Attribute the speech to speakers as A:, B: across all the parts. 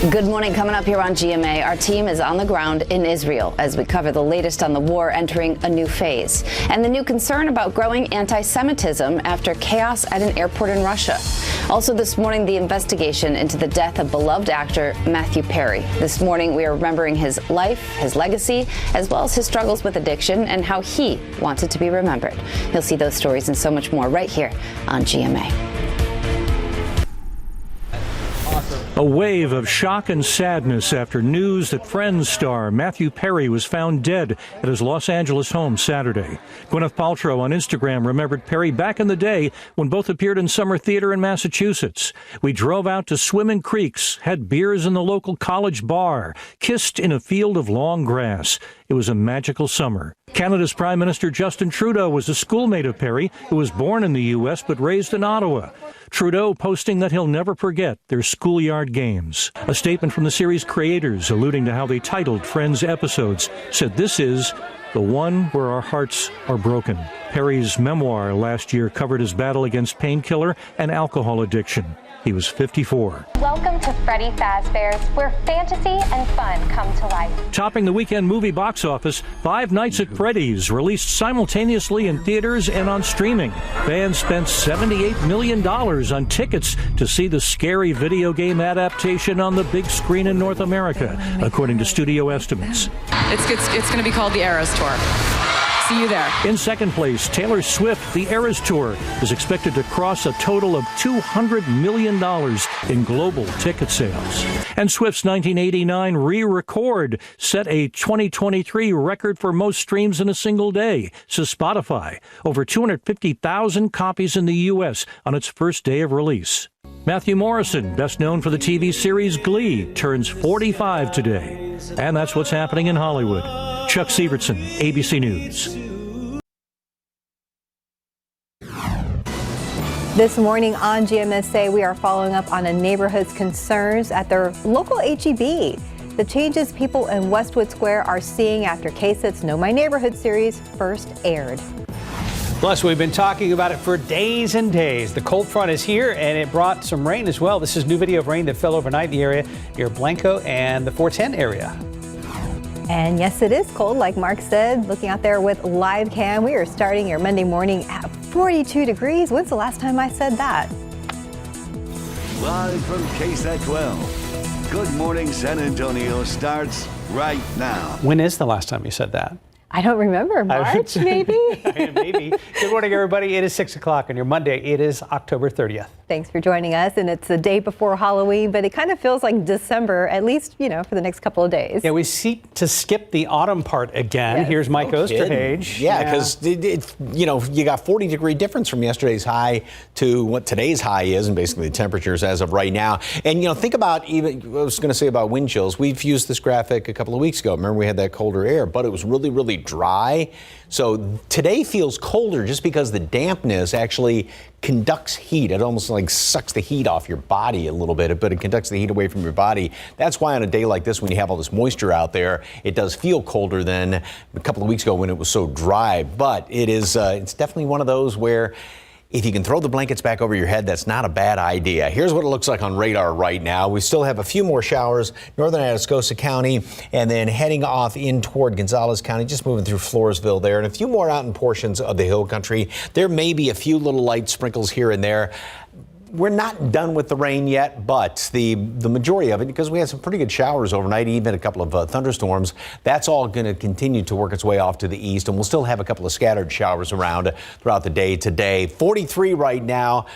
A: Good morning. Coming up here on GMA, our team is on the ground in Israel as we cover the latest on the war entering a new phase and the new concern about growing anti-Semitism after chaos at an airport in Russia. Also this morning, the investigation into the death of beloved actor Matthew Perry. This morning, we are remembering his life, his legacy, as well as his struggles with addiction and how he wanted to be remembered. You'll see those stories and so much more right here on GMA.
B: A wave of shock and sadness after news that Friends star Matthew Perry was found dead at his Los Angeles home Saturday. Gwyneth Paltrow on Instagram remembered Perry back in the day when both appeared in summer theater in Massachusetts. We drove out to swim in creeks, had beers in the local college bar, kissed in a field of long grass. It was a magical summer. Canada's Prime Minister Justin Trudeau was a schoolmate of Perry, who was born in the U.S. but raised in Ottawa. Trudeau posting that he'll never forget their schoolyard games. A statement from the series creators, alluding to how they titled Friends episodes, said this is the one where our hearts are broken. Perry's memoir last year covered his battle against painkiller and alcohol addiction. He was 54.
C: Welcome to Freddy Fazbear's, where fantasy and fun come to life.
B: Topping the weekend movie box office, Five Nights at Freddy's released simultaneously in theaters and on streaming. Fans spent $78 million on tickets to see the scary video game adaptation on the big screen in North America, according to studio estimates.
D: It's going to be called the Eras Tour. See you there.
B: In second place, Taylor Swift, the Eras Tour, is expected to cross a total of $200 million in global ticket sales. And Swift's 1989 re-record set a 2023 record for most streams in a single day, says Spotify. Over 250,000 copies in the U.S. on its first day of release. Matthew Morrison, best known for the TV series Glee, turns 45 today. And that's what's happening in Hollywood. Chuck Sievertson, ABC News.
E: This morning on GMSA, we are following up on a neighborhood's concerns at their local HEB. The changes people in Westwood Square are seeing after KSAT's Know My Neighborhood series first aired.
F: Plus, we've been talking about it for days and days. The cold front is here, and it brought some rain as well. This is new video of rain that fell overnight in the area near Blanco and the 410 area.
E: And yes, it is cold, like Mark said. Looking out there with live cam, we are starting your Monday morning at 42 degrees. When's the last time I said that?
G: Live from KSAT 12. Good Morning San Antonio starts right now.
F: When is the last time you said that?
E: I don't remember. March, maybe?
F: Maybe. Good morning, everybody. It is 6 o'clock on your Monday. It is October 30th.
E: Thanks for joining us. And it's the day before Halloween, but it kind of feels like December, at least, for the next couple of days.
F: Yeah, we seek to skip the autumn part again. Yes. Here's Mike Osterhage.
H: Yeah, because, you got 40-degree difference from yesterday's high to what today's high is, and basically the temperatures as of right now. And, think about even, I was going to say about wind chills. We've used this graphic a couple of weeks ago. Remember, we had that colder air, but it was really, really dry. So today feels colder just because the dampness actually conducts heat. It almost like sucks the heat off your body a little bit, but it conducts the heat away from your body. That's why on a day like this, when you have all this moisture out there, it does feel colder than a couple of weeks ago when it was so dry. But it is, it's definitely one of those where if you can throw the blankets back over your head, that's not a bad idea. Here's what it looks like on radar right now. We still have a few more showers, northern Atascosa County, and then heading off in toward Gonzales County, just moving through Floresville there, and a few more out in portions of the hill country. There may be a few little light sprinkles here and there. We're not done with the rain yet, but the majority of it, because we had some pretty good showers overnight, even a couple of thunderstorms, that's all going to continue to work its way off to the east, and we'll still have a couple of scattered showers around throughout the day today. 43 right now.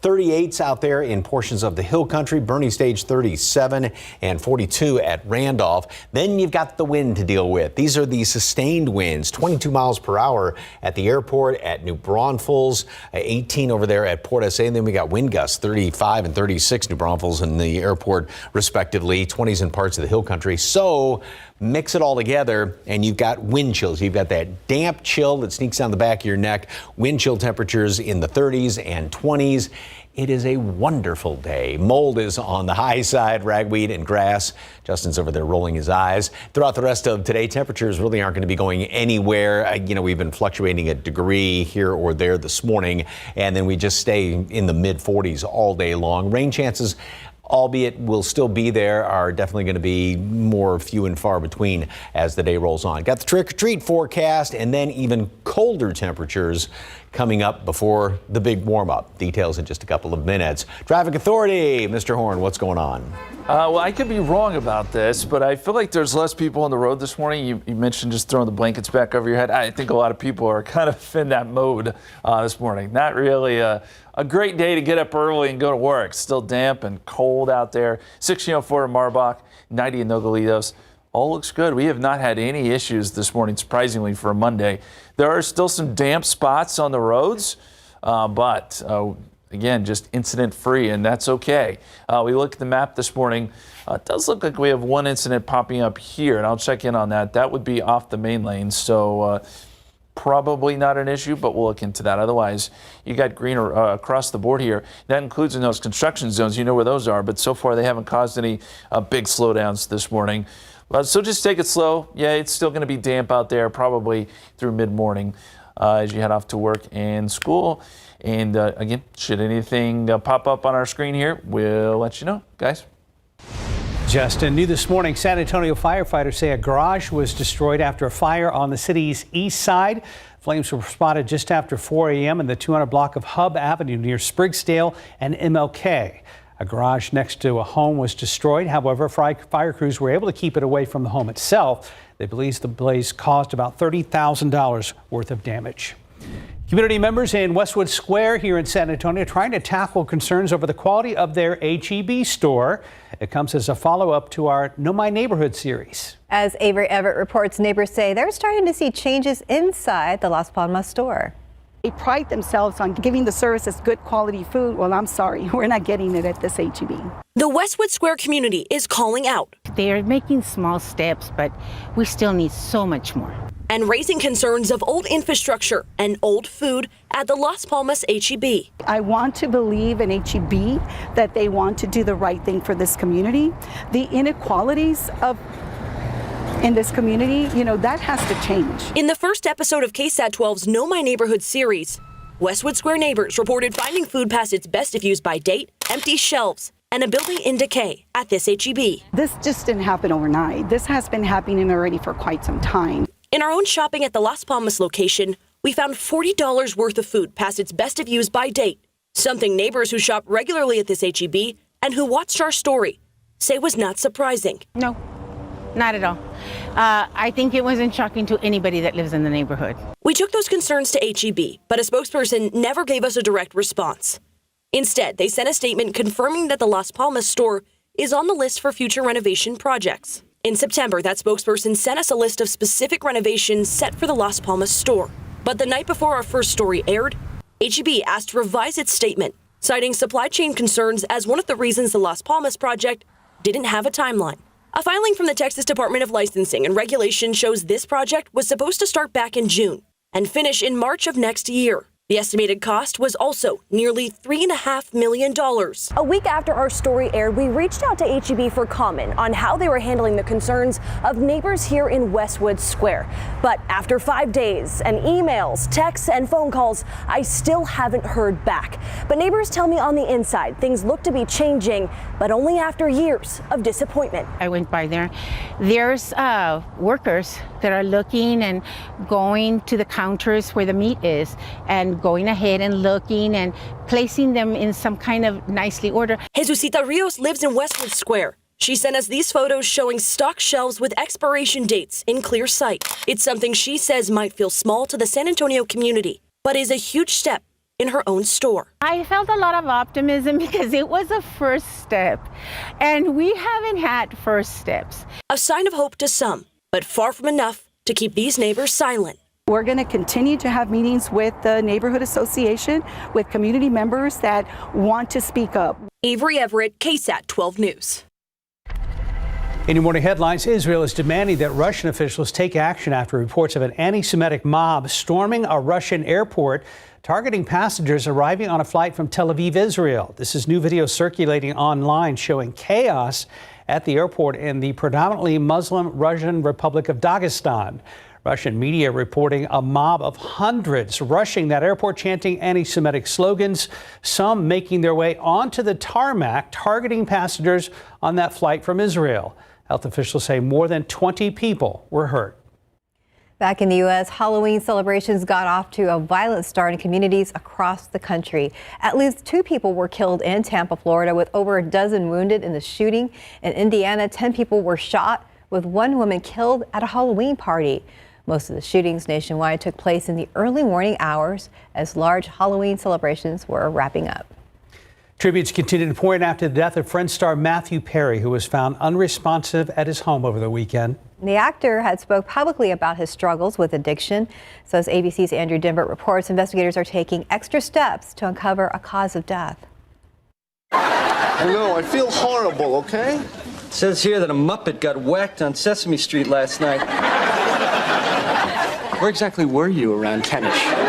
H: 38s out there in portions of the hill country, Bernie Stage 37 and 42 at Randolph. Then you've got the wind to deal with. These are the sustained winds, 22 miles per hour at the airport at New Braunfels, 18 over there at Port SA. And then we got wind gusts, 35 and 36 New Braunfels and the airport respectively, 20s in parts of the hill country. So mix it all together and you've got wind chills. You've got that damp chill that sneaks down the back of your neck, wind chill temperatures in the 30s and 20s. It is a wonderful day. Mold is on the high side, ragweed and grass. Justin's over there rolling his eyes. Throughout the rest of today, temperatures really aren't going to be going anywhere. We've been fluctuating a degree here or there this morning, and then we just stay in the mid 40s all day long. Rain chances albeit will still be there, are definitely going to be more few and far between as the day rolls on. Got the trick-or-treat forecast and then even colder temperatures coming up before the big warm-up. Details in just a couple of minutes. Traffic Authority, Mr. Horn, what's going on?
I: Well, I could be wrong about this, but I feel like there's less people on the road this morning. You mentioned just throwing the blankets back over your head. I think a lot of people are kind of in that mode this morning. Not really a great day to get up early and go to work. Still damp and cold out there. 1604 in Marbach, 90 in Nogalitos. All looks good. We have not had any issues this morning, surprisingly, for a Monday. There are still some damp spots on the roads, but again, just incident free, and that's okay. We look at the map this morning. It does look like we have one incident popping up here, and I'll check in on that. That would be off the main lane, so probably not an issue, but we'll look into that. Otherwise, you got green across the board here. That includes in those construction zones. You know where those are, but so far they haven't caused any big slowdowns this morning. So just take it slow. Yeah, it's still going to be damp out there, probably through mid-morning as you head off to work and school. And again, should anything pop up on our screen here, we'll let you know, guys.
F: Justin, new this morning, San Antonio firefighters say a garage was destroyed after a fire on the city's east side. Flames were spotted just after 4 a.m. in the 200 block of Hub Avenue near Spriggsdale and MLK. A garage next to a home was destroyed. However, fire crews were able to keep it away from the home itself. They believe the blaze caused about $30,000 worth of damage. Community members in Westwood Square here in San Antonio trying to tackle concerns over the quality of their H-E-B store. It comes as a follow-up to our Know My Neighborhood series.
E: As Avery Everett reports, neighbors say they're starting to see changes inside the Las Palmas store.
J: They pride themselves on giving the services good quality food. Well, I'm sorry, we're not getting it at this H-E-B.
K: The Westwood Square community is calling out.
L: They are making small steps, but we still need so much more.
K: And raising concerns of old infrastructure and old food at the Las Palmas H-E-B.
J: I want to believe in H-E-B that they want to do the right thing for this community. The inequalities in this community, that has to change.
K: In the first episode of KSAT 12's Know My Neighborhood series, Westwood Square neighbors reported finding food past its best if used by date, empty shelves, and a building in decay at this H-E-B.
J: This just didn't happen overnight. This has been happening already for quite some time.
K: In our own shopping at the Las Palmas location, we found $40 worth of food past its best if used by date, something neighbors who shop regularly at this H-E-B and who watched our story say was not surprising.
L: No, not at all. I think it wasn't shocking to anybody that lives in the neighborhood.
K: We took those concerns to H-E-B, but a spokesperson never gave us a direct response. Instead, they sent a statement confirming that the Las Palmas store is on the list for future renovation projects. In September, that spokesperson sent us a list of specific renovations set for the Las Palmas store. But the night before our first story aired, H-E-B asked to revise its statement, citing supply chain concerns as one of the reasons the Las Palmas project didn't have a timeline. A filing from the Texas Department of Licensing and Regulation shows this project was supposed to start back in June and finish in March of next year. The estimated cost was also nearly $3.5 million.
M: A week after our story aired, we reached out to H-E-B for comment on how they were handling the concerns of neighbors here in Westwood Square. But after 5 days and emails, texts, and phone calls, I still haven't heard back. But neighbors tell me on the inside things look to be changing, but only after years of disappointment.
L: I went by there. There's workers that are looking and going to the counters where the meat is and going ahead and looking and placing them in some kind of nicely order.
K: Jesusita Rios lives in Westwood Square. She sent us these photos showing stock shelves with expiration dates in clear sight. It's something she says might feel small to the San Antonio community, but is a huge step in her own store.
L: I felt a lot of optimism because it was a first step, and we haven't had first steps.
K: A sign of hope to some, but far from enough to keep these neighbors silent.
J: We're going to continue to have meetings with the neighborhood association, with community members that want to speak up.
K: Avery Everett, KSAT 12 News.
F: In your morning headlines, Israel is demanding that Russian officials take action after reports of an anti-Semitic mob storming a Russian airport, targeting passengers arriving on a flight from Tel Aviv, Israel. This is new video circulating online showing chaos at the airport in the predominantly Muslim Russian Republic of Dagestan. Russian media reporting a mob of hundreds rushing that airport chanting anti-Semitic slogans, some making their way onto the tarmac, targeting passengers on that flight from Israel. Health officials say more than 20 people were hurt.
E: Back in the U.S., Halloween celebrations got off to a violent start in communities across the country. At least 2 people were killed in Tampa, Florida, with over a dozen wounded in the shooting. In Indiana, 10 people were shot, with 1 woman killed at a Halloween party. Most of the shootings nationwide took place in the early morning hours as large Halloween celebrations were wrapping up.
F: Tributes continue to pour in after the death of Friends star Matthew Perry, who was found unresponsive at his home over the weekend.
E: The actor had spoke publicly about his struggles with addiction. So as ABC's Andrew Dimbert reports, investigators are taking extra steps to uncover a cause of death.
N: Hello, I feel horrible, okay?
O: It says here that a Muppet got whacked on Sesame Street last night. Where exactly were you around 10-ish?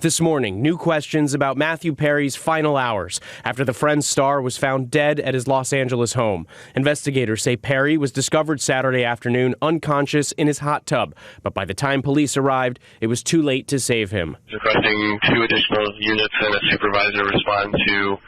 P: This morning, new questions about Matthew Perry's final hours after the Friends star was found dead at his Los Angeles home. Investigators say Perry was discovered Saturday afternoon unconscious in his hot tub, but by the time police arrived, it was too late to save him.
Q: Requesting 2 additional units and a supervisor respond to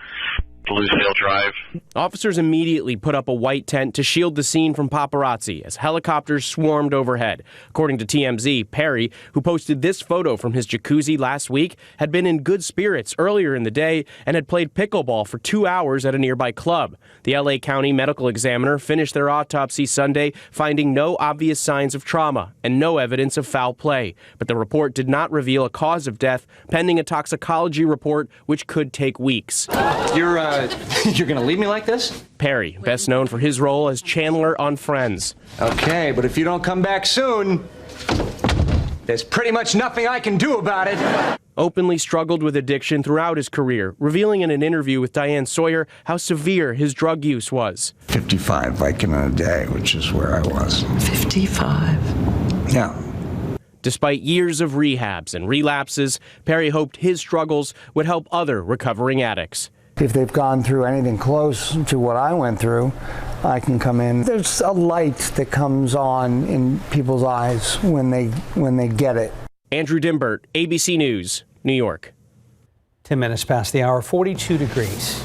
Q: Bluesdale Drive.
P: Officers immediately put up a white tent to shield the scene from paparazzi as helicopters swarmed overhead. According to TMZ, Perry, who posted this photo from his jacuzzi last week, had been in good spirits earlier in the day and had played pickleball for 2 hours at a nearby club. The LA County Medical Examiner finished their autopsy Sunday, finding no obvious signs of trauma and no evidence of foul play. But the report did not reveal a cause of death, pending a toxicology report, which could take weeks.
O: You're gonna leave me like this?
P: Perry, best known for his role as Chandler on Friends.
O: Okay, but if you don't come back soon, there's pretty much nothing I can do about it.
P: Openly struggled with addiction throughout his career, revealing in an interview with Diane Sawyer how severe his drug use was.
R: 55 Vicodin a day, which is where I was.
O: 55?
R: Yeah.
P: Despite years of rehabs and relapses, Perry hoped his struggles would help other recovering addicts.
R: If they've gone through anything close to what I went through, I can come in. There's a light that comes on in people's eyes when they get it.
P: Andrew Dimbert, ABC News, New York.
F: 10 minutes past the hour, 42 degrees.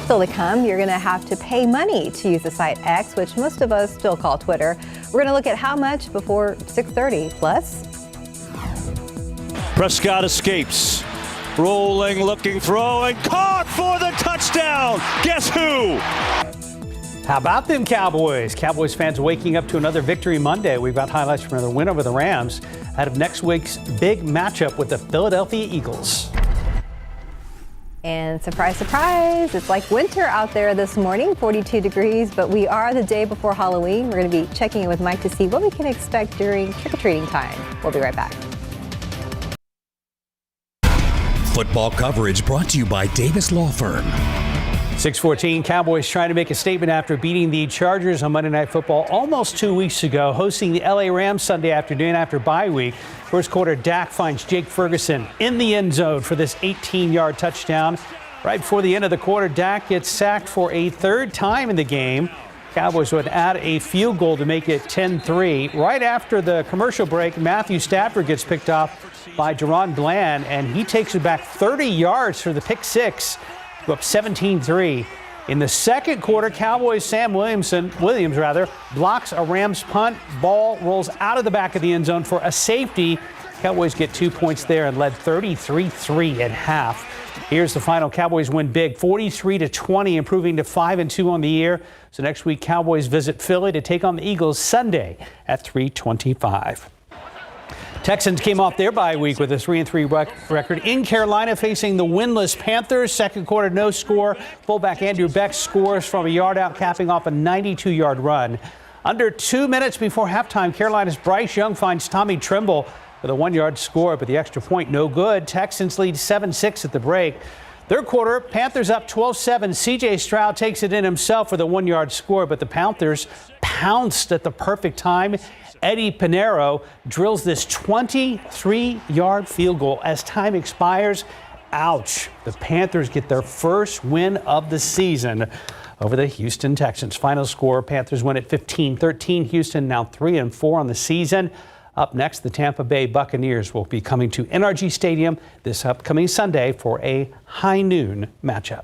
E: Still to come, you're going to have to pay money to use the site X, which most of us still call Twitter. We're going to look at how much before 6:30. Plus,
S: Prescott escapes. Rolling, looking, throwing, caught for the touchdown. Guess who?
F: How about them Cowboys? Cowboys fans waking up to another victory Monday. We've got highlights from another win over the Rams ahead of next week's big matchup with the Philadelphia Eagles.
E: and surprise, surprise, it's like winter out there this morning, 42 degrees, but we are the day before Halloween. We're going to be checking in with Mike to see what we can expect during trick-or-treating time. We'll be right back.
T: Football coverage brought to you by Davis Law Firm.
F: 6:14, Cowboys trying to make a statement after beating the Chargers on Monday Night Football almost 2 weeks ago, hosting the LA Rams Sunday afternoon after bye week. First quarter, Dak finds Jake Ferguson in the end zone for this 18-yard touchdown. Right before the end of the quarter, Dak gets sacked for a third time in the game. Cowboys would add a field goal to make it 10-3. Right after the commercial break, Matthew Stafford gets picked off by Deron Bland, and he takes it back 30 yards for the pick six, go up 17-3. In the second quarter, Cowboys' Sam Williams blocks a Rams punt. Ball rolls out of the back of the end zone for a safety. Cowboys get 2 points there and led 33-3 at half. Here's the final. Cowboys win big, 43-20, improving to 5-2 on the year. So next week, Cowboys visit Philly to take on the Eagles Sunday at 3:25. Texans came off their bye week with a 3-3 record in Carolina, facing the winless Panthers. Second quarter, no score. Fullback Andrew Beck scores from a yard out, capping off a 92-yard run. Under 2 minutes before halftime, Carolina's Bryce Young finds Tommy Tremble with a 1-yard score, but the extra point no good. Texans lead 7-6 at the break. Third quarter, Panthers up 12-7. C.J. Stroud takes it in himself with a 1-yard score, but the Panthers pounced at the perfect time. Eddie Pinheiro drills this 23-yard field goal as time expires. Ouch. The Panthers get their first win of the season. over the Houston Texans. Final score, Panthers win at 15-13. Houston now 3-4 on the season. Up next, the Tampa Bay Buccaneers will be coming to NRG Stadium this upcoming Sunday for a high noon matchup.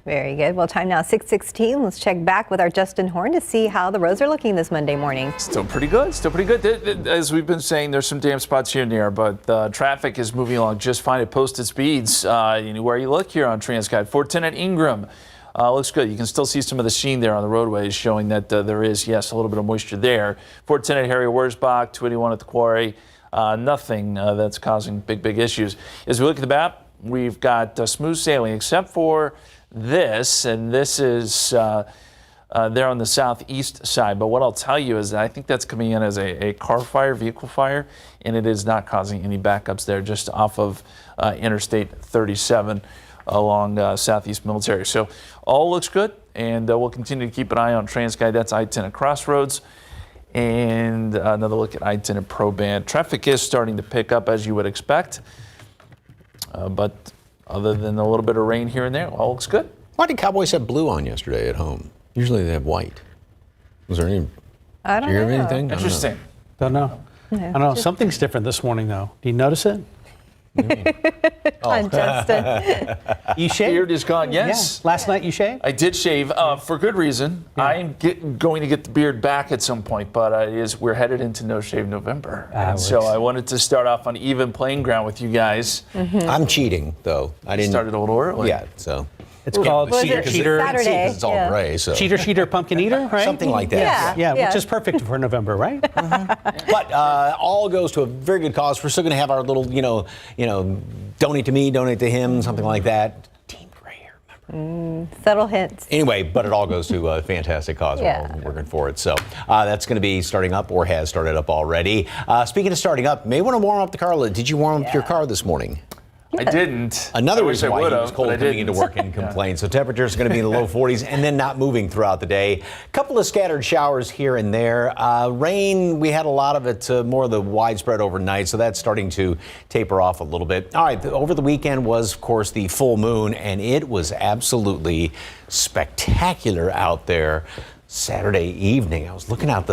E: Very good. Well, time now 6:16. Let's check back with our Justin Horn to see how the roads are looking this Monday morning.
I: Still pretty good. Still pretty good. As we've been saying, there's some damp spots here and there, but traffic is moving along just fine at posted speeds. Anywhere you look here on TransGuide. 410 at Ingram. Looks good. You can still see some of the sheen there on the roadways showing that there is, yes, a little bit of moisture there. 410 at Harry Wurzbach, 281 at the Quarry. Nothing that's causing big issues. As we look at the map, we've got smooth sailing except for this, and this is there on the southeast side. But what I'll tell you is that I think that's coming in as a car fire, vehicle fire, and it is not causing any backups there, just off of Interstate 37 along Southeast Military. So all looks good, and we'll continue to keep an eye on TransGuide. That's I-10 at Crossroads. And another look at I-10 at Pro-Band. Traffic is starting to pick up as you would expect, but other than a little bit of rain here and there, all looks good.
H: Why did Cowboys have blue on yesterday at home? Usually they have white. Was there any?
E: I don't
H: Did you
E: know.
H: hear anything?
I: Interesting.
F: Don't know. I don't know. Something's different this morning, though. Do you notice it?
E: On Justin.
F: You shaved?
I: Beard is gone, yes.
F: Yeah. Last night you shaved?
I: I did shave for good reason. Yeah. I'm going to get the beard back at some point, but we're headed into No Shave November. And so I wanted to start off on even playing ground with you guys.
E: Mm-hmm.
H: I'm cheating, though. I didn't
I: started a little early.
H: Yeah, so.
F: It's called Cheater.
E: Saturday.
H: It's all gray, so.
F: Cheater, Pumpkin Eater, right?
H: Something like that.
F: Yeah, which is perfect for November, right?
H: But all goes to a very good cause. We're still going to have our little, donate to me, donate to him, something like that. Team Gray here,
E: Subtle hints.
H: Anyway, but it all goes to a fantastic cause.
E: Yeah.
H: We're working for it. So that's going to be starting up or has started up already. Speaking of starting up, may want to warm up the car. Did you warm up your car this morning?
I: I didn't.
H: Another reason why it was
I: have,
H: cold coming into work and complain. So temperatures are going to be in the low 40s and then not moving throughout the day. A couple of scattered showers here and there. Rain, we had a lot of it, more of the widespread overnight, so that's starting to taper off a little bit. All right, over the weekend was, of course, the full moon, and it was absolutely spectacular out there Saturday evening. I was looking out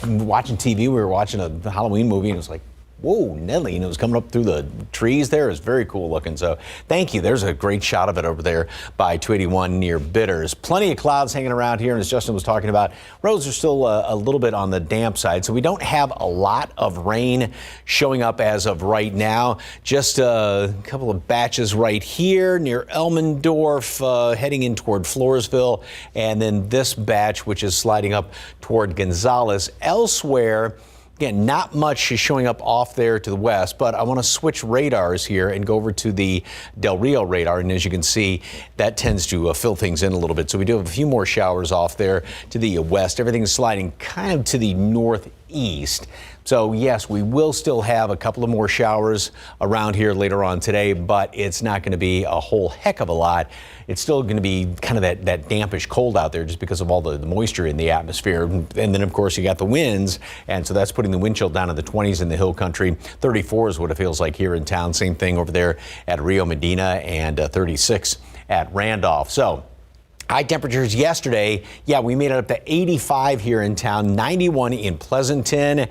H: watching TV. We were watching a Halloween movie, and it was like, whoa, Nelly, and it was coming up through the trees there. It was very cool looking. So thank you. There's a great shot of it over there by 281 near Bitters. Plenty of clouds hanging around here. And as Justin was talking about, roads are still a little bit on the damp side. So we don't have a lot of rain showing up as of right now. Just a couple of batches right here near Elmendorf, heading in toward Floresville. And then this batch, which is sliding up toward Gonzales. Elsewhere, again, not much is showing up off there to the west, but I want to switch radars here and go over to the Del Rio radar. And as you can see, that tends to fill things in a little bit. So we do have a few more showers off there to the west. Everything's sliding kind of to the northeast. So, yes, we will still have a couple of more showers around here later on today, but it's not going to be a whole heck of a lot. It's still going to be kind of that dampish cold out there just because of all the moisture in the atmosphere. And then, of course, you got the winds, and so that's putting the wind chill down in the 20s in the hill country. 34 is what it feels like here in town. Same thing over there at Rio Medina, and 36 at Randolph. So high temperatures yesterday. Yeah, we made it up to 85 here in town, 91 in Pleasanton.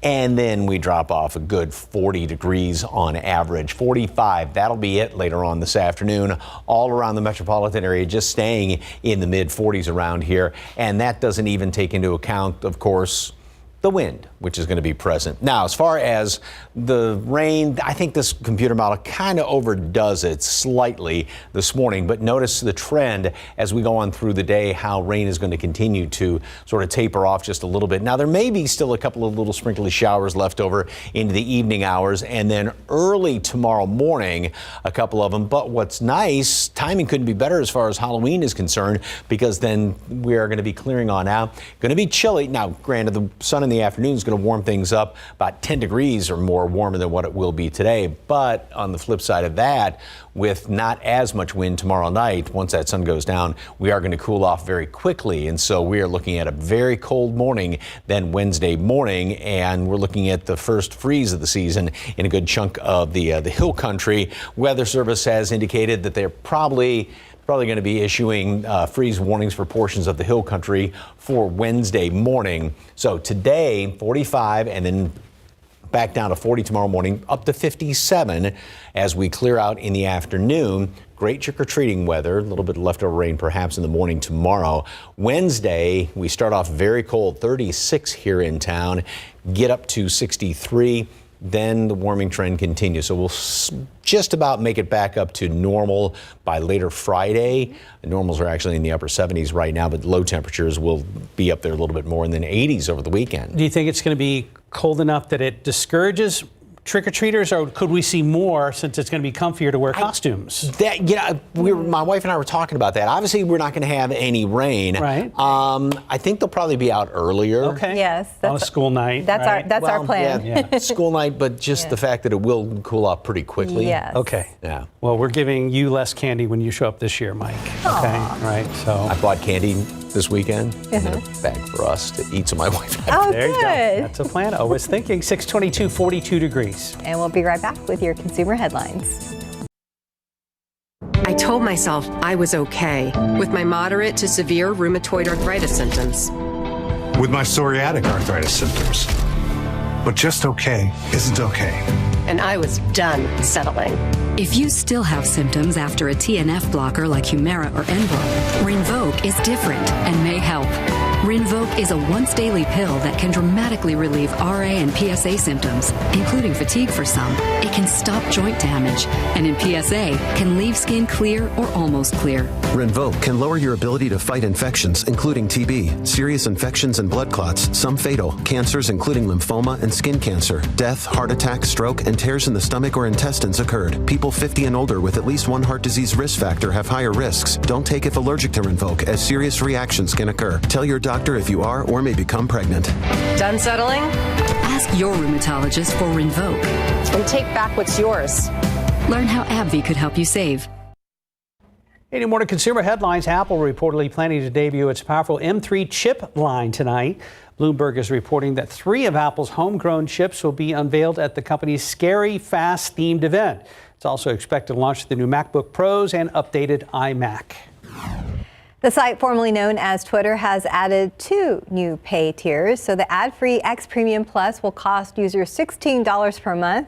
H: And then we drop off a good 40 degrees on average, 45. That'll be it later on this afternoon. All around the metropolitan area, just staying in the mid 40s around here. And that doesn't even take into account, of course, the wind, which is going to be present. Now, as far as the rain, I think this computer model kind of overdoes it slightly this morning, but notice the trend as we go on through the day, how rain is going to continue to sort of taper off just a little bit. Now, there may be still a couple of little sprinkly showers left over into the evening hours, and then early tomorrow morning, a couple of them. But what's nice, timing couldn't be better as far as Halloween is concerned, because then we are going to be clearing on out. Going to be chilly. Now, granted, the sun in the afternoon is going to warm things up about 10 degrees or more warmer than what it will be today. But on the flip side of that, with not as much wind tomorrow night, once that sun goes down, we are going to cool off very quickly. And so we are looking at a very cold morning then Wednesday morning, and we're looking at the first freeze of the season in a good chunk of the hill country. Weather Service has indicated that they're probably probably going to be issuing freeze warnings for portions of the hill country for Wednesday morning. So today, 45, and then back down to 40 tomorrow morning, up to 57 as we clear out in the afternoon. Great trick-or-treating weather, a little bit of leftover rain perhaps in the morning tomorrow. Wednesday, we start off very cold, 36 here in town, get up to 63. Then the warming trend continues. So we'll just about make it back up to normal by later Friday. The normals are actually in the upper 70s right now, but low temperatures will be up there a little bit more, and then 80s over the weekend.
F: Do you think it's going to be cold enough that it discourages trick-or-treaters, or could we see more since it's going to be comfier to wear costumes?
H: My wife and I were talking about that. Obviously, we're not going to have any rain.
F: Right.
H: I think they'll probably be out earlier.
F: Okay.
E: Yes.
F: On a school night.
E: That's
F: right?
E: our plan.
H: Yeah, school night, but just the fact that it will cool off pretty quickly.
E: Yes.
F: Okay.
H: Yeah.
F: Well, we're giving you less candy when you show up this year, Mike. Okay. Right. So
H: I bought candy this weekend and then a bag for us to eat, so my wife and I.
E: Oh,
F: there you go.
E: good.
F: That's a plan. Always thinking. 622, 42 degrees.
E: And we'll be right back with your consumer headlines.
U: I told myself I was okay with my moderate to severe rheumatoid arthritis symptoms.
V: With my psoriatic arthritis symptoms. But just okay isn't okay.
U: And I was done settling.
W: If you still have symptoms after a TNF blocker like Humira or Enbrel, Rinvoq is different and may help. Rinvoq is a once-daily pill that can dramatically relieve RA and PSA symptoms, including fatigue for some. It can stop joint damage, and in PSA, can leave skin clear or almost clear.
X: Rinvoq can lower your ability to fight infections, including TB, serious infections and blood clots, some fatal, cancers including lymphoma and skin cancer. Death, heart attack, stroke, and tears in the stomach or intestines occurred. People 50 and older with at least one heart disease risk factor have higher risks. Don't take if allergic to Rinvoq, as serious reactions can occur. Tell your doctor if you are or may become pregnant.
U: Done settling?
W: Ask your rheumatologist for Rinvoq.
U: And take back what's yours.
W: Learn how AbbVie could help you save.
F: Any more to consumer headlines? Apple reportedly planning to debut its powerful M3 chip line tonight. Bloomberg is reporting that 3 of Apple's homegrown chips will be unveiled at the company's Scary Fast themed event. It's also expected to launch the new MacBook Pros and updated iMac.
E: The site formerly known as Twitter has added 2 new pay tiers. So the ad-free X Premium Plus will cost users $16 per month.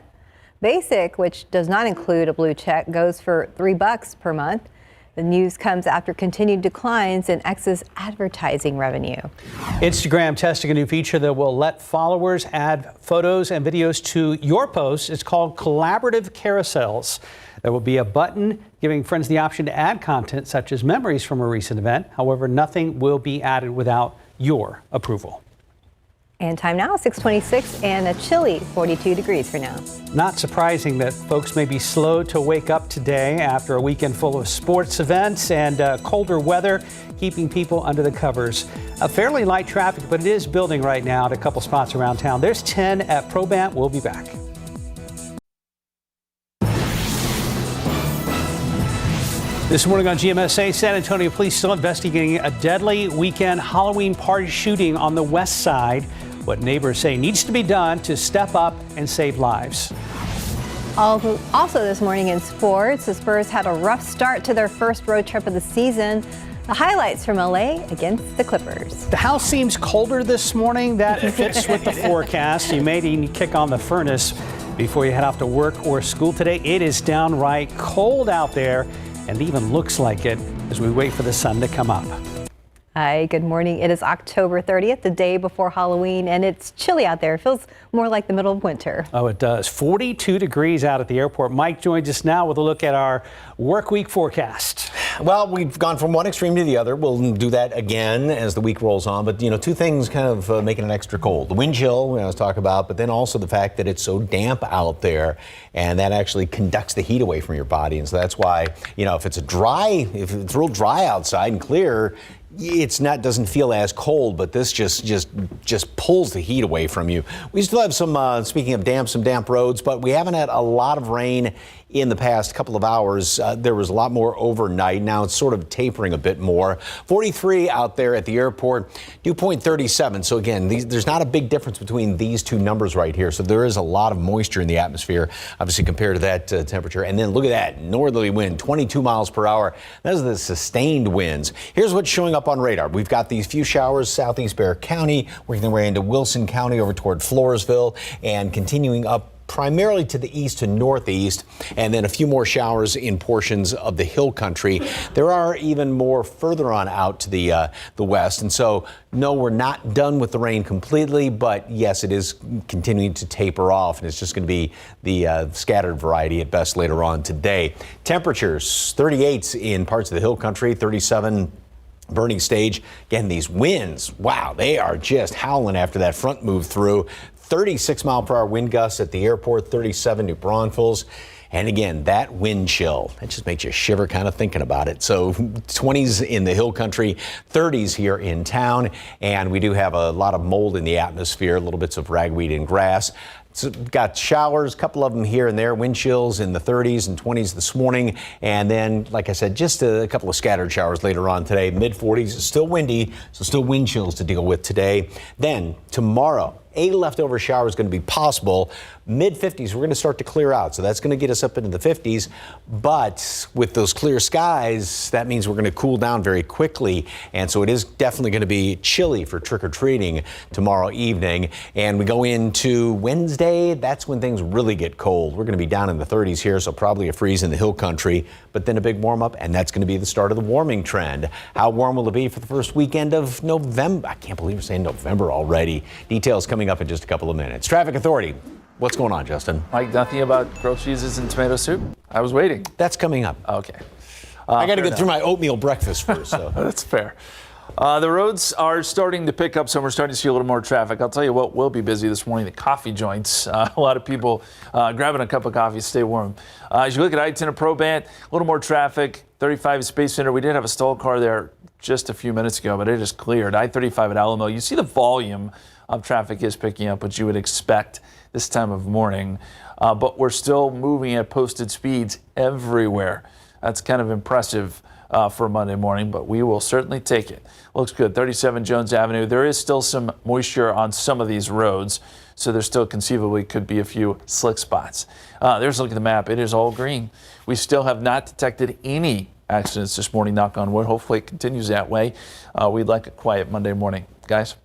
E: Basic, which does not include a blue check, goes for $3 per month. The news comes after continued declines in X's advertising revenue.
F: Instagram testing a new feature that will let followers add photos and videos to your posts. It's called collaborative carousels. There will be a button giving friends the option to add content such as memories from a recent event. However, nothing will be added without your approval.
E: And time now, 6:26 and a chilly 42 degrees for now.
F: Not surprising that folks may be slow to wake up today after a weekend full of sports events and colder weather, keeping people under the covers. A fairly light traffic, but it is building right now at a couple spots around town. There's 10 at Probant. We'll be back. This morning on GMSA, San Antonio police still investigating a deadly weekend Halloween party shooting on the west side. What neighbors say needs to be done to step up and save lives.
E: Also this morning in sports, the Spurs had a rough start to their first road trip of the season. The highlights from LA against the Clippers.
F: The house seems colder this morning. That fits with the forecast. You may need to kick on the furnace before you head off to work or school today. It is downright cold out there, and it even looks like it as we wait for the sun to come up.
E: Hi, good morning. It is October 30th, the day before Halloween, and it's chilly out there. It feels more like the middle of winter.
F: Oh, it does. 42 degrees out at the airport. Mike joins us now with a look at our work week forecast.
H: Well, we've gone from one extreme to the other. We'll do that again as the week rolls on. But, 2 things kind of making it extra cold. The wind chill, we always talk about, but then also the fact that it's so damp out there, and that actually conducts the heat away from your body. And so that's why, if it's real dry outside and clear, doesn't feel as cold, but this just pulls the heat away from you. We still have some, speaking of damp, some damp roads, but we haven't had a lot of rain in the past couple of hours. There was a lot more overnight. Now it's sort of tapering a bit more. 43 out there at the airport, dew point 37. So again, there's not a big difference between these two numbers right here. So there is a lot of moisture in the atmosphere, obviously compared to that temperature. And then look at that northerly wind, 22 miles per hour. Those are the sustained winds. Here's what's showing up on radar. We've got these few showers southeast Bexar County, working their way into Wilson County over toward Floresville, and continuing up primarily to the east to northeast, and then a few more showers in portions of the hill country. There are even more further on out to the west, and so no, we're not done with the rain completely, but yes, it is continuing to taper off, and it's just going to be the scattered variety at best later on today. Temperatures 38s in parts of the hill country, 37 burning stage. Again, these winds, wow, they are just howling after that front move through. 36 mile per hour wind gusts at the airport, 37 New Braunfels. And again, that wind chill, that just makes you shiver kind of thinking about it. So 20s in the hill country, 30s here in town. And we do have a lot of mold in the atmosphere, little bits of ragweed and grass. So got showers, a couple of them here and there, wind chills in the 30s and 20s this morning. And then, like I said, just a couple of scattered showers later on today. Mid 40s, still windy, so still wind chills to deal with today. Then tomorrow, a leftover shower is going to be possible. Mid 50s, we're going to start to clear out. So that's going to get us up into the 50s. But with those clear skies, that means we're going to cool down very quickly. And so it is definitely going to be chilly for trick-or-treating tomorrow evening. And we go into Wednesday, that's when things really get cold. We're going to be down in the 30s here, so probably a freeze in the hill country, but then a big warm up, and that's going to be the start of the warming trend. How warm will it be for the first weekend of November? I can't believe we're saying November already. Details coming up in just a couple of minutes. Traffic Authority. What's going on, Justin?
I: Mike, nothing about grilled cheeses and tomato soup? I was waiting.
H: That's coming up.
I: Okay.
H: I got to get through my oatmeal breakfast first. So.
I: That's fair. The roads are starting to pick up, so we're starting to see a little more traffic. I'll tell you what will be busy this morning, the coffee joints. A lot of people grabbing a cup of coffee, stay warm. As you look at I-10 and Probant, a little more traffic. 35 at Space Center. We did have a stalled car there just a few minutes ago, but it is cleared. I-35 at Alamo. You see the volume of traffic is picking up, which you would expect this time of morning. But we're still moving at posted speeds everywhere. That's kind of impressive for Monday morning, but we will certainly take it. Looks good. 37 Jones Avenue. There is still some moisture on some of these roads, so there still conceivably could be a few slick spots. There's a look at the map. It is all green. We still have not detected any accidents this morning, knock on wood. Hopefully it continues that way. We'd like a quiet Monday morning. Guys?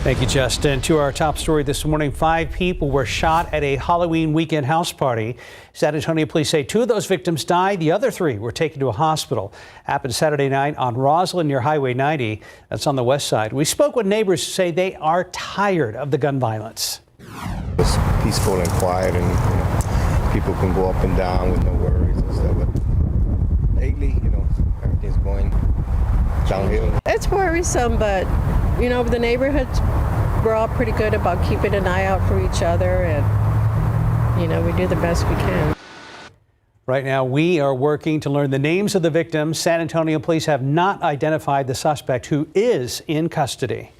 F: Thank you, Justin. To our top story this morning, 5 people were shot at a Halloween weekend house party. San Antonio police say 2 of those victims died. The other 3 were taken to a hospital. Happened Saturday night on Roslyn near Highway 90. That's on the west side. We spoke with neighbors who say they are tired of the gun violence.
A: It's peaceful and quiet, and people can go up and down with no worries and stuff. But lately, everything's going downhill.
B: It's worrisome, but the neighborhoods, we're all pretty good about keeping an eye out for each other, and we do the best we can.
F: Right now, we are working to learn the names of the victims. San Antonio police have not identified the suspect, who is in custody.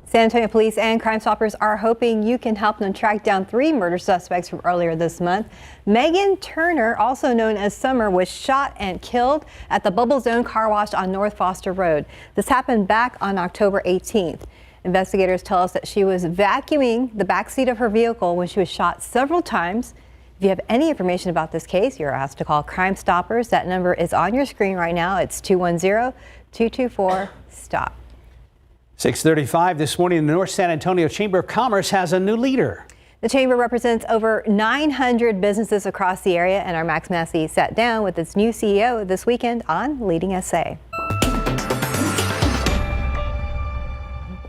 E: San Antonio police and Crime Stoppers are hoping you can help them track down 3 murder suspects from earlier this month. Megan Turner, also known as Summer, was shot and killed at the Bubble Zone car wash on North Foster Road. This happened back on October 18th. Investigators tell us that she was vacuuming the backseat of her vehicle when she was shot several times. If you have any information about this case, you're asked to call Crime Stoppers. That number is on your screen right now. It's 210-224-STOP.
F: 6:35 this morning, the North San Antonio Chamber of Commerce has a new leader.
E: The chamber represents over 900 businesses across the area, and our Max Massey sat down with its new CEO this weekend on Leading SA.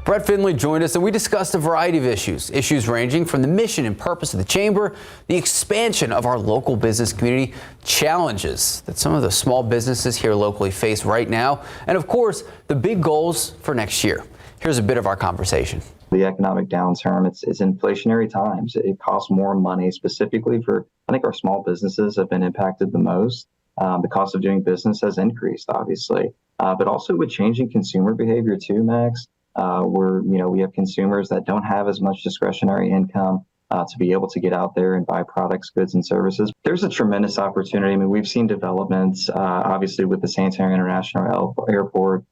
C: Brett Finley joined us, and we discussed a variety of issues ranging from the mission and purpose of the chamber, the expansion of our local business community, challenges that some of the small businesses here locally face right now, and of course, the big goals for next year. Here's a bit of our conversation.
D: The economic downturn, it's inflationary times. It costs more money specifically for, I think our small businesses have been impacted the most. The cost of doing business has increased, obviously, but also with changing consumer behavior too, Max. We have consumers that don't have as much discretionary income. to be able to get out there and buy products, goods, and services. There's a tremendous opportunity. I mean, we've seen developments, obviously, with the San Antonio International Airport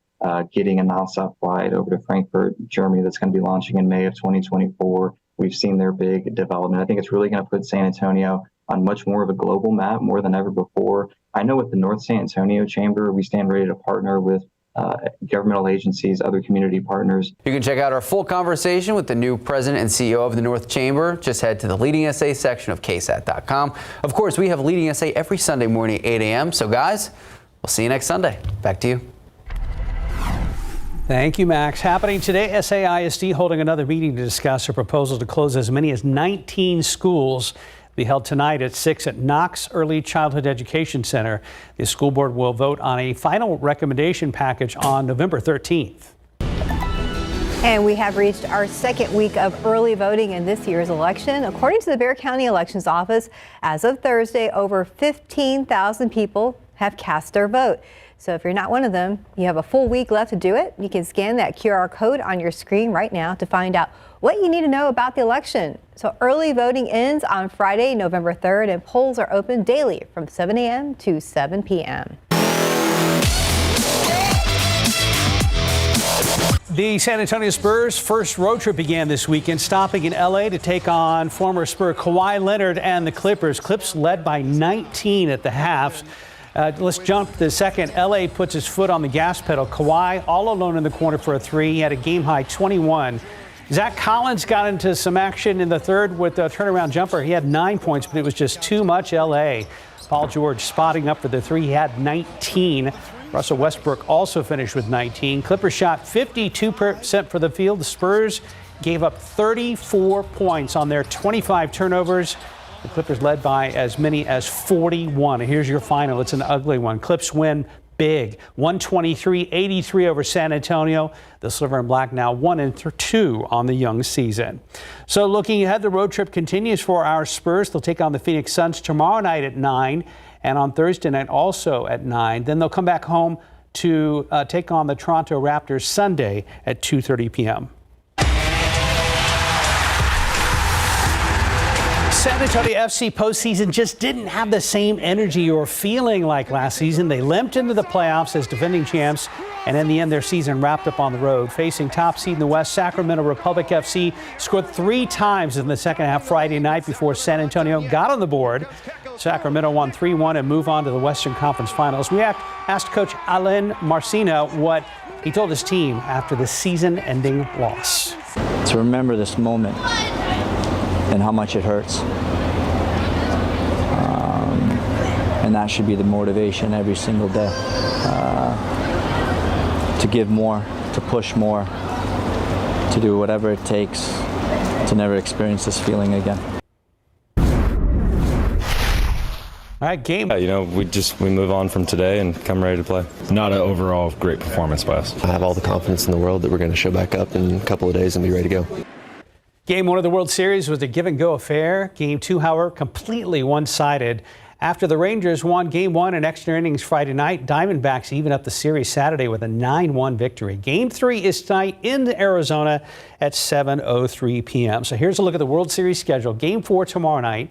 D: getting a nonstop flight over to Frankfurt, Germany, that's going to be launching in May of 2024. We've seen their big development. I think it's really going to put San Antonio on much more of a global map, more than ever before. I know with the North San Antonio Chamber, we stand ready to partner with governmental agencies, other community partners.
C: You can check out our full conversation with the new president and CEO of the North Chamber. Just head to the Leading SA section of ksat.com. Of course, we have Leading SA every Sunday morning at 8 a.m. So guys, we'll see you next Sunday. Back to you.
F: Thank you, Max. Happening today, SAISD holding another meeting to discuss a proposal to close as many as 19 schools. Be held tonight at 6 at Knox Early Childhood Education Center. The school board will vote on a final recommendation package on November 13th.
E: And we have reached our second week of early voting in this year's election. According to the Bexar County Elections Office, as of Thursday, over 15,000 people have cast their vote. So if you're not one of them, you have a full week left to do it. You can scan that QR code on your screen right now to find out what you need to know about the election. So early voting ends on Friday, November 3rd, and polls are open daily from 7 a.m. to 7 p.m.
F: The San Antonio Spurs' first road trip began this weekend, stopping in L.A. to take on former Spur Kawhi Leonard and the Clippers. Clips led by 19 at the half. Let's jump to the second. L.A. puts his foot on the gas pedal. Kawhi all alone in the corner for a three. He had a game-high 21. Zach Collins got into some action in the third with a turnaround jumper. He had 9 points, but it was just too much L.A. Paul George spotting up for the three. He had 19. Russell Westbrook also finished with 19. Clippers shot 52% for the field. The Spurs gave up 34 points on their 25 turnovers. The Clippers led by as many as 41. Here's your final. It's an ugly one. Clips win big, 123-83 over San Antonio. The Silver and Black now 1-2 on the young season. So looking ahead, the road trip continues for our Spurs. They'll take on the Phoenix Suns tomorrow night at 9 and on Thursday night also at 9. Then they'll come back home to take on the Toronto Raptors Sunday at 2:30 p.m. San Antonio FC postseason just didn't have the same energy or feeling like last season. They limped into the playoffs as defending champs, and in the end, their season wrapped up on the road. Facing top seed in the West, Sacramento Republic FC scored 3 times in the second half Friday night before San Antonio got on the board. Sacramento won 3-1 and move on to the Western Conference Finals. We asked Coach Alain Marcina what he told his team after the season-ending loss.
G: To remember this moment and how much it hurts. And that should be the motivation every single day. To give more, to push more, to do whatever it takes to never experience this feeling again.
F: All right, game.
J: Yeah, we move on from today and come ready to play. Not an overall great performance by us.
L: I have all the confidence in the world that we're going to show back up in a couple of days and be ready to go.
F: Game 1 of the World Series was a give-and-go affair. Game 2, however, completely one-sided. After the Rangers won Game 1 in extra innings Friday night, Diamondbacks even up the series Saturday with a 9-1 victory. Game 3 is tonight in Arizona at 7:03 p.m. So here's a look at the World Series schedule. Game 4 tomorrow night.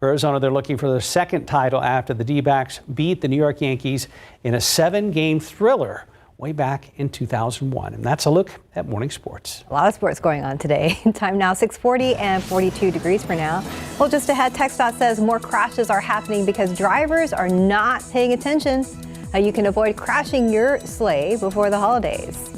F: For Arizona, they're looking for their second title after the D-backs beat the New York Yankees in a 7-game thriller way back in 2001. And that's a look at morning sports.
E: A lot of sports going on today. Time now 6:40 and 42 degrees for now. Well, just ahead, TxDOT says more crashes are happening because drivers are not paying attention. How you can avoid crashing your sleigh before the holidays.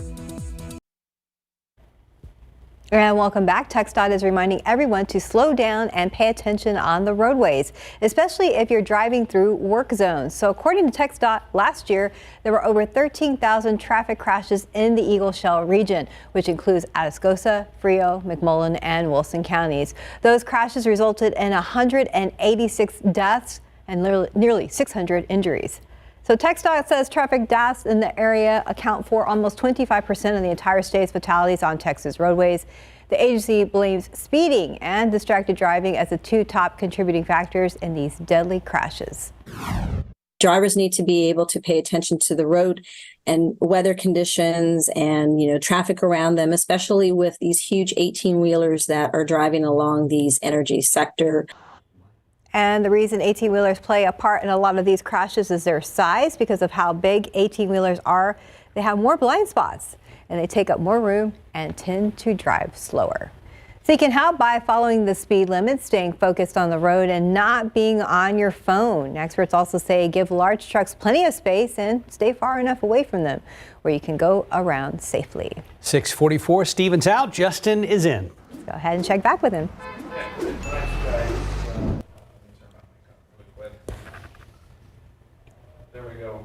E: And welcome back. TxDOT is reminding everyone to slow down and pay attention on the roadways, especially if you're driving through work zones. So according to TxDOT, last year, there were over 13,000 traffic crashes in the Eagle Shell region, which includes Atascosa, Frio, McMullen, and Wilson counties. Those crashes resulted in 186 deaths and nearly 600 injuries. So TxDOT says traffic deaths in the area account for almost 25% of the entire state's fatalities on Texas roadways. The agency blames speeding and distracted driving as the 2 top contributing factors in these deadly crashes.
M: Drivers need to be able to pay attention to the road
K: and weather conditions and, traffic around them, especially with these huge 18-wheelers that are driving along these energy sector.
E: And the reason 18-wheelers play a part in a lot of these crashes is their size. Because of how big 18-wheelers are, they have more blind spots and they take up more room and tend to drive slower. So you can help by following the speed limit, staying focused on the road, and not being on your phone. Experts also say give large trucks plenty of space and stay far enough away from them where you can go around safely.
F: 6:44, Steven's out, Justin is in.
E: Let's go ahead and check back with him.
I: There we go.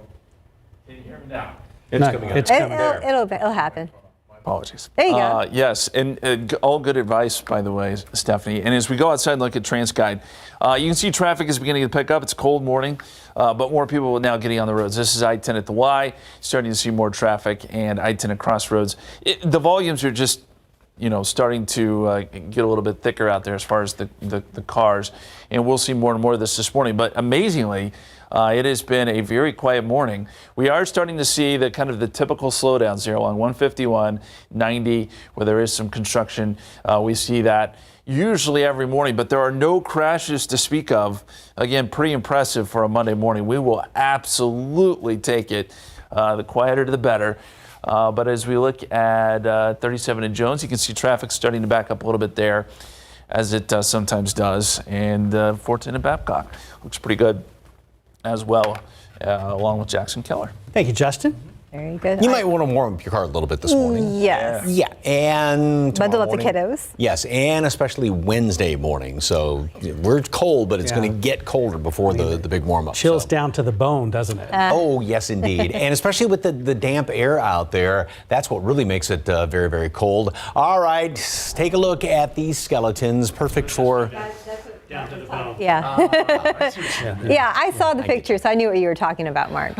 I: Can you hear me now?
E: It'll happen.
I: Apologies.
E: There you go.
I: Yes, and all good advice, by the way, Stephanie. And as we go outside and look at TransGuide, you can see traffic is beginning to pick up. It's a cold morning, but more people are now getting on the roads. This is I-10 at the Y, starting to see more traffic, and I-10 at Crossroads. The volumes are just, starting to get a little bit thicker out there as far as the cars. And we'll see more and more of this morning. But amazingly, it has been a very quiet morning. We are starting to see the kind of the typical slowdowns there along 151, 90, where there is some construction. We see that usually every morning, but there are no crashes to speak of. Again, pretty impressive for a Monday morning. We will absolutely take it. The quieter the better. But as we look at 37 and Jones, you can see traffic starting to back up a little bit there, as it sometimes does. And 14 and Babcock looks pretty good as well, along with Jackson Keller.
F: Thank you, Justin.
E: Very good.
H: You might want to warm up your car a little bit this morning.
E: Yes.
H: Yeah, and
E: bundle up the
H: morning,
E: kiddos.
H: Yes, and especially Wednesday morning. So we're cold, but it's going to get colder before the big warm up.
F: Chills down to the bone, doesn't it?
H: Oh, yes, indeed. And especially with the damp air out there, that's what really makes it very, very cold. All right, take a look at these skeletons. Perfect for...
F: Down to the bone.
E: Yeah. Yeah, I saw the pictures. I knew what you were talking about, Mark.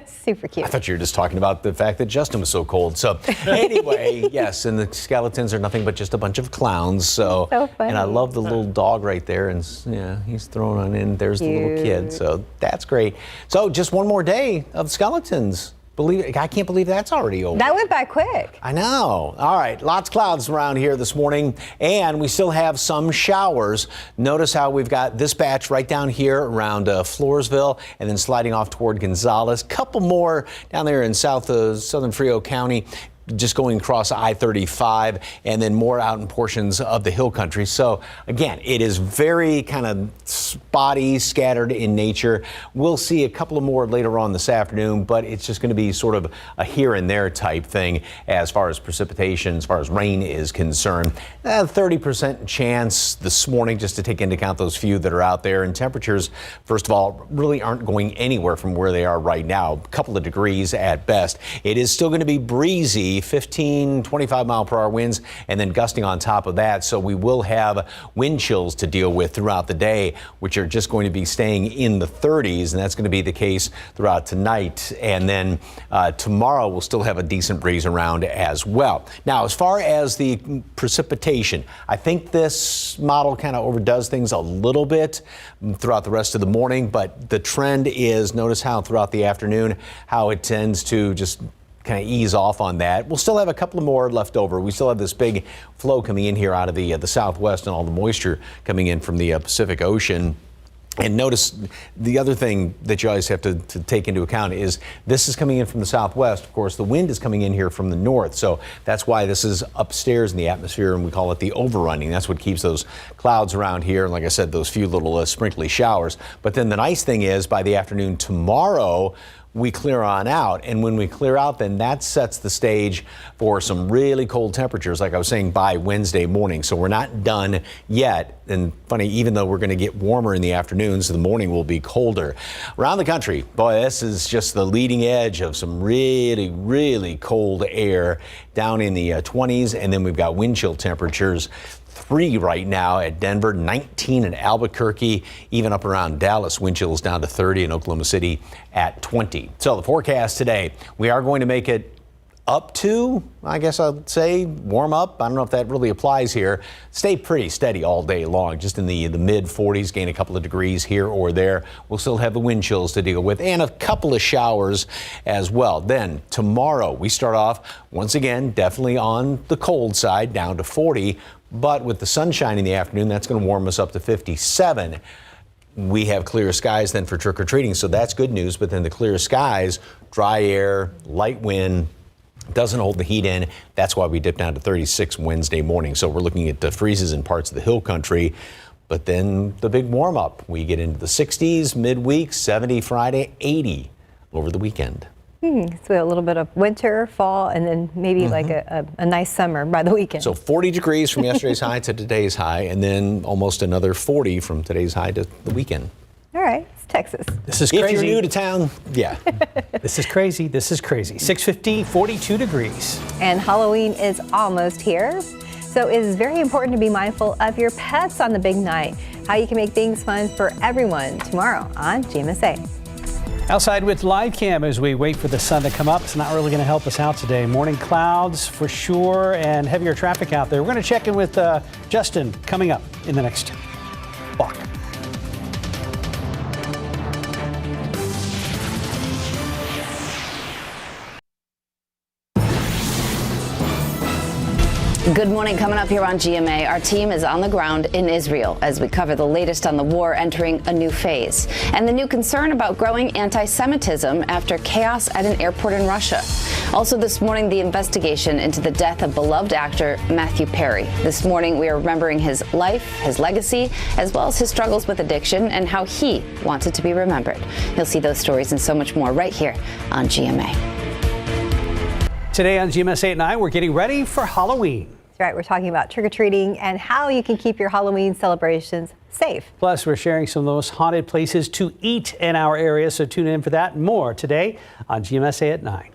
E: Super cute.
H: I thought you were just talking about the fact that Justin was so cold. So anyway, yes, and the skeletons are nothing but just a bunch of clowns. So
E: funny.
H: And I love the little dog right there. And yeah, he's thrown on in. There's the little kid. So that's great. So just one more day of skeletons. I can't believe that's already over.
E: That went by quick.
H: I know. All right, lots of clouds around here this morning, and we still have some showers. Notice how we've got this batch right down here around Floresville, and then sliding off toward Gonzales. Couple more down there in southern Frio County, just going across I-35, and then more out in portions of the hill country. So again, it is very kind of spotty, scattered in nature. We'll see a couple of more later on this afternoon, but it's just going to be sort of a here and there type thing as far as precipitation, as far as rain is concerned. 30% chance this morning, just to take into account those few that are out there. And temperatures, first of all, really aren't going anywhere from where they are right now. A couple of degrees at best. It is still going to be breezy, 15, 25 mile per hour winds, and then gusting on top of that. So we will have wind chills to deal with throughout the day, which are just going to be staying in the 30s. And that's going to be the case throughout tonight. And then tomorrow we'll still have a decent breeze around as well. Now, as far as the precipitation, I think this model kind of overdoes things a little bit throughout the rest of the morning, but the trend is, notice how throughout the afternoon, how it tends to just kind of ease off on that. We'll still have a couple of more left over. We still have this big flow coming in here out of the southwest, and all the moisture coming in from the Pacific Ocean. And notice the other thing that you always have to take into account is this is coming in from the southwest. Of course, the wind is coming in here from the north. So that's why this is upstairs in the atmosphere, and we call it the overrunning. That's what keeps those clouds around here. And like I said, those few little sprinkly showers. But then the nice thing is by the afternoon tomorrow, we clear on out. And when we clear out, then that sets the stage for some really cold temperatures, like I was saying, by Wednesday morning. So we're not done yet. And funny, even though we're going to get warmer in the afternoons, the morning will be colder. Around the country, boy, this is just the leading edge of some really, really cold air down in the 20s. And then we've got wind chill temperatures. 3 right now at Denver, 19 in Albuquerque, even up around Dallas, wind chills down to 30, in Oklahoma City at 20. So the forecast today, we are going to make it up to, I guess I'd say, warm up. I don't know if that really applies here. Stay pretty steady all day long, just in the mid 40s, gain a couple of degrees here or there. We'll still have the wind chills to deal with and a couple of showers as well. Then tomorrow we start off once again, definitely on the cold side, down to 40, but with the sunshine in the afternoon, that's going to warm us up to 57. We have clear skies then for trick-or-treating, so that's good news. But then the clear skies, dry air, light wind, doesn't hold the heat in. That's why we dip down to 36 Wednesday morning. So we're looking at the freezes in parts of the hill country. But then the big warm up. We get into the 60s midweek, 70 Friday, 80 over the weekend.
E: So a little bit of winter, fall, and then maybe like a nice summer by the weekend.
H: So 40 degrees from yesterday's high to today's high, and then almost another 40 from today's high to the weekend.
E: All right, it's Texas.
F: This is crazy.
H: If you're new to town, yeah.
F: This is crazy. This is crazy. 6:50, 42 degrees.
E: And Halloween is almost here. So it is very important to be mindful of your pets on the big night. How you can make things fun for everyone tomorrow on GMSA.
F: Outside with live cam as we wait for the sun to come up. It's not really going to help us out today. Morning clouds for sure and heavier traffic out there. We're going to check in with Justin coming up in the next block.
M: Good morning. Coming up here on GMA, our team is on the ground in Israel as we cover the latest on the war entering a new phase and the new concern about growing anti-Semitism after chaos at an airport in Russia. Also this morning, the investigation into the death of beloved actor Matthew Perry. This morning, we are remembering his life, his legacy, as well as his struggles with addiction and how he wanted to be remembered. You'll see those stories and so much more right here on GMA.
F: Today on GMS 8 and 9, we're getting ready for Halloween.
E: That's right. We're talking about trick-or-treating and how you can keep your Halloween celebrations safe.
F: Plus, we're sharing some of those haunted places to eat in our area. So tune in for that and more today on GMSA at 9.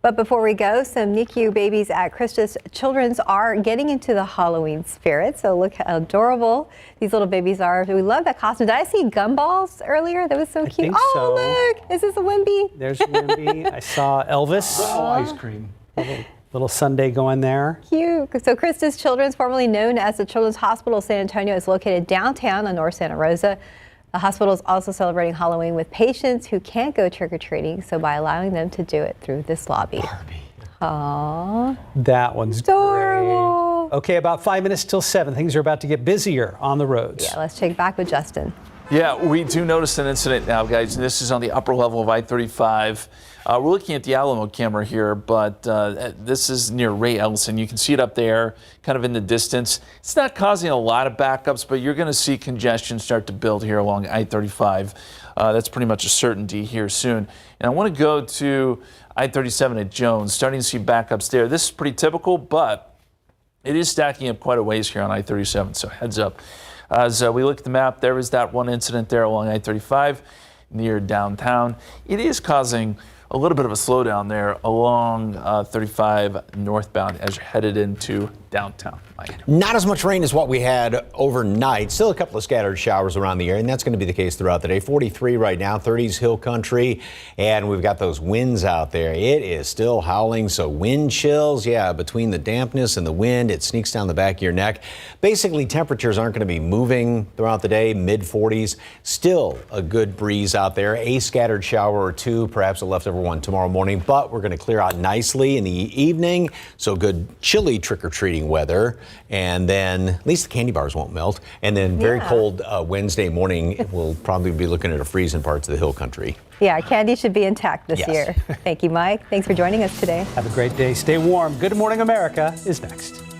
E: But before we go, some NICU babies at Christus Children's are getting into the Halloween spirit. So look how adorable these little babies are. We love that costume. Did I see gumballs earlier? That was so cute. Look, is this a Wimby?
F: There's Wimby. I saw Elvis.
I: Ice cream.
F: Little Sunday going there.
E: Cute. So Christus Children's, formerly known as the Children's Hospital San Antonio, is located downtown on North Santa Rosa. The hospital is also celebrating Halloween with patients who can't go trick-or-treating, so by allowing them to do it through this lobby. Aww.
F: That one's
E: adorable.
F: Great. Okay, about 5 minutes till 7. Things are about to get busier on the roads.
E: Yeah, let's check back with Justin.
I: Yeah, we do notice an incident now, guys. This is on the upper level of I-35. We're looking at the Alamo camera here, but this is near Ray Ellison. You can see it up there, kind of in the distance. It's not causing a lot of backups, but you're going to see congestion start to build here along I-35. That's pretty much a certainty here soon. And I want to go to I-37 at Jones, starting to see backups there. This is pretty typical, but it is stacking up quite a ways here on I-37, so heads up. As we look at the map, there is that one incident there along I-35 near downtown. It is causing a little bit of a slowdown there along 35 northbound as you're headed into downtown. Mike.
H: Not as much rain as what we had overnight. Still a couple of scattered showers around the area, and that's going to be the case throughout the day. 43 right now, 30s hill country, and we've got those winds out there. It is still howling, so wind chills, yeah, between the dampness and the wind, it sneaks down the back of your neck. Basically, temperatures aren't going to be moving throughout the day, mid-40s. Still a good breeze out there. A scattered shower or two, perhaps a leftover one tomorrow morning, but we're going to clear out nicely in the evening, so good chilly trick-or-treating weather. And then at least the candy bars won't melt. And then very cold Wednesday morning, we'll probably be looking at a freeze in parts of the hill country.
E: Yeah, candy should be intact this year. Thank you, Mike. Thanks for joining us today.
F: Have a great day. Stay warm. Good Morning America is next.